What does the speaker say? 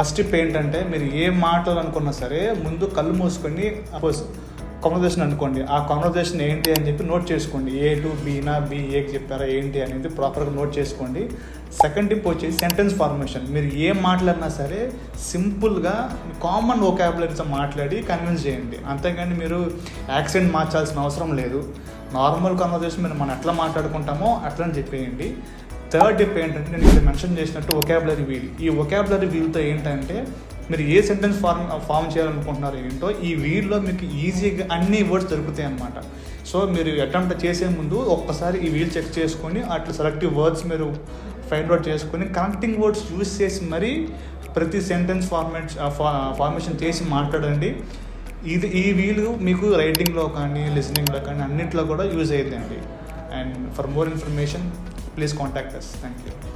First tip ఏంటంటే, మీరు ఏ మాటలు అనుకున్నా సరే ముందు కళ్ళు మూసుకొని కాన్వర్జేషన్ అనుకోండి. ఆ కాన్వర్జేషన్ ఏంటి అని చెప్పి నోట్ చేసుకోండి. ఏ టు బీనా, బి ఏకి చెప్పారా ఏంటి అనేది ప్రాపర్గా నోట్ చేసుకోండి. సెకండ్ టిప్ వచ్చేసి సెంటెన్స్ ఫార్మేషన్. మీరు ఏం మాట్లాడినా సరే సింపుల్గా కామన్ వొకాబులరీతో మాట్లాడి కన్విన్స్ చేయండి. అంతేగాని మీరు యాక్సెంట్ మార్చాల్సిన అవసరం లేదు. నార్మల్ కాన్వర్జేషన్ మనం ఎట్లా మాట్లాడుకుంటామో అట్లని చెప్పేయండి. థర్డ్ టిప్ ఏంటంటే, నేను ఇక్కడ మెన్షన్ చేసినట్టు వొకాబులరీ వీల్. ఈ వొకాబులరీ వీల్తో ఏంటంటే, మీరు ఏ సెంటెన్స్ ఫామ్ చేయాలనుకుంటున్నారో ఏంటో ఈ వీల్లో మీకు ఈజీగా అన్ని వర్డ్స్ దొరుకుతాయి అన్నమాట. సో మీరు అటెంప్ట్ చేసే ముందు ఒక్కసారి ఈ వీల్ చెక్ చేసుకొని అట్లా సెలెక్టివ్ వర్డ్స్ మీరు ఫైండ్ అవుట్ చేసుకొని కనెక్టింగ్ వర్డ్స్ యూజ్ చేసి మరీ ప్రతి సెంటెన్స్ ఫార్మేషన్ చేసి మాట్లాడండి. ఈ వీలు మీకు రైటింగ్లో కానీ లిసనింగ్లో కానీ అన్నింటిలో కూడా యూజ్ అవుతుందండి. And for more information please contact us. Thank you.